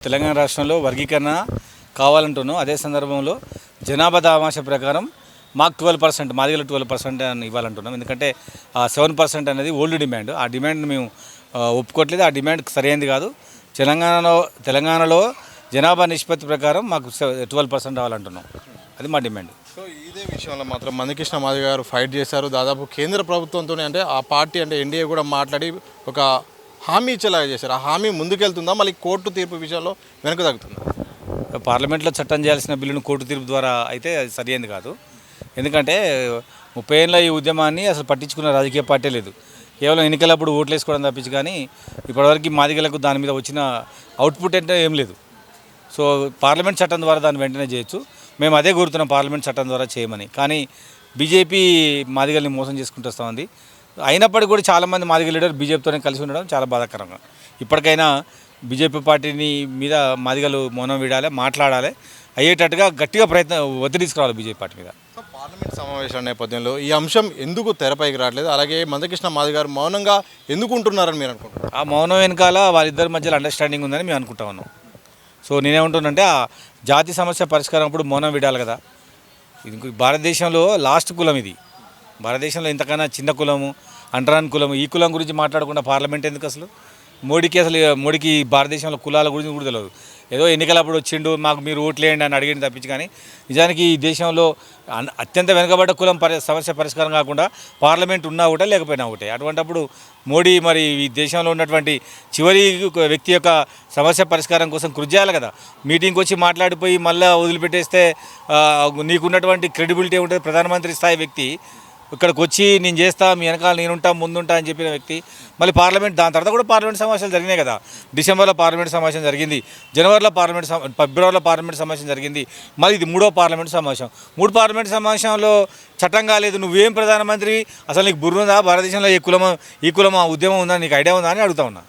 తెలంగాణ రాష్ట్రంలో వర్గీకరణ కావాలంటున్నాం. అదే సందర్భంలో జనాభా దామాష ప్రకారం మాకు 12%, మాదిగల 12% అని ఇవ్వాలంటున్నాం. ఎందుకంటే ఆ 7% అనేది ఓల్డ్ డిమాండ్. ఆ డిమాండ్ మేము ఒప్పుకోవట్లేదు. ఆ డిమాండ్ సరైనది కాదు. తెలంగాణలో జనాభా నిష్పత్తి ప్రకారం మాకు 12% రావాలంటున్నాం. అది మా డిమాండ్. సో ఇదే విషయంలో మాత్రం మందకృష్ణ మాదిగ గారు ఫైట్ చేశారు. దాదాపు కేంద్ర ప్రభుత్వంతోనే, అంటే ఆ పార్టీ అంటే ఎన్డీఏ కూడా మాట్లాడి ఒక హామీ ఇచ్చేలాగా చేశారు. ఆ హామీ ముందుకెళ్తుందా, మళ్ళీ కోర్టు తీర్పు విషయంలో వెనక తగ్గుతుందా? పార్లమెంట్లో చట్టం చేయాల్సిన బిల్లును కోర్టు తీర్పు ద్వారా అయితే అది సరైనది కాదు. ఎందుకంటే 30 ఏళ్ళ ఈ ఉద్యమాన్ని అసలు పట్టించుకున్న రాజకీయ పార్టీ లేదు. కేవలం ఎన్నికలప్పుడు ఓట్లు వేసుకోవడం తప్పించి కానీ ఇప్పటివరకు మాదిగలకు దాని మీద వచ్చిన అవుట్పుట్ అంటే ఏం లేదు. సో పార్లమెంట్ చట్టం ద్వారా దాన్ని వెంటనే చేయొచ్చు. మేము అదే కోరుతున్నాం, పార్లమెంట్ చట్టం ద్వారా చేయమని. కానీ బీజేపీ మాదిగల్ని మోసం చేసుకుంటూ వస్తుంది. అయినప్పటికీ కూడా చాలామంది మాదిగ లీడర్ బీజేపీతోనే కలిసి ఉండడం చాలా బాధాకరంగా. ఇప్పటికైనా బీజేపీ పార్టీని మీద మాదిగలు మౌనం వీడాలి, మాట్లాడాలి, అయ్యేటట్టుగా గట్టిగా ఒత్తిడి తీసుకురావాలి బీజేపీ పార్టీ మీద. పార్లమెంట్ సమావేశాల నేపథ్యంలో ఈ అంశం ఎందుకు తెరపైకి రావట్లేదు? అలాగే మందకృష్ణ మాదిగ గారు మౌనంగా ఎందుకు ఉంటున్నారని మీరు అనుకుంటున్నారు? ఆ మౌనం వెనకాల వాళ్ళిద్దరి మధ్యలో అండర్స్టాండింగ్ ఉందని మేము అనుకుంటా ఉన్నాం. సో నేనేమంటున్నానంటే ఆ జాతి సమస్య పరిష్కారం అప్పుడు మౌనం వీడాలి కదా. ఇది భారతదేశంలో లాస్ట్ కులం ఇది. భారతదేశంలో ఇంతకన్నా చిన్న కులము, అంటరాని కులము, ఈ కులం గురించి మాట్లాడకుండా పార్లమెంట్ ఎందుకు అసలు? మోడీకి భారతదేశంలో కులాల గురించి కూడా తెలియదు. ఏదో ఎన్నికలప్పుడు వచ్చిండు, మాకు మీరు ఓట్లేయండి అని అడిగింది తప్పించి కానీ నిజానికి ఈ దేశంలో అత్యంత వెనుకబడ్డ కులం సమస్య పరిష్కారం కాకుండా పార్లమెంట్ ఉన్నా ఒకటే లేకపోయినా ఒకటే. అటువంటిప్పుడు మోడీ మరి ఈ దేశంలో ఉన్నటువంటి చివరి వ్యక్తి యొక్క సమస్య పరిష్కారం కోసం కృషి చేయాలి కదా. మీటింగ్కి వచ్చి మాట్లాడిపోయి మళ్ళీ వదిలిపెట్టేస్తే నీకున్నటువంటి క్రెడిబిలిటీ ఉంటుంది. ప్రధానమంత్రి స్థాయి వ్యక్తి ఇక్కడికి వచ్చి నేను చేస్తా, మీ వెనకాల నేనుంటా, ముందుంటా అని చెప్పిన వ్యక్తి మళ్ళీ పార్లమెంట్, దాని తర్వాత కూడా పార్లమెంట్ సమావేశాలు జరిగినాయి కదా. డిసెంబర్లో పార్లమెంట్ సమావేశం జరిగింది, జనవరిలో ఫిబ్రవరిలో పార్లమెంట్ సమావేశం జరిగింది, మళ్ళీ ఇది 3వ పార్లమెంట్ సమావేశం. 3 పార్లమెంట్ సమావేశంలో చట్టం కాలేదు. నువ్వేం ప్రధానమంత్రి, అసలు నీకు బుర్ర ఉందా? భారతదేశంలో ఈ కులమా ఉద్యమం ఉందా, నీకు ఐడియా ఉందా అని అడుగుతా ఉన్నా.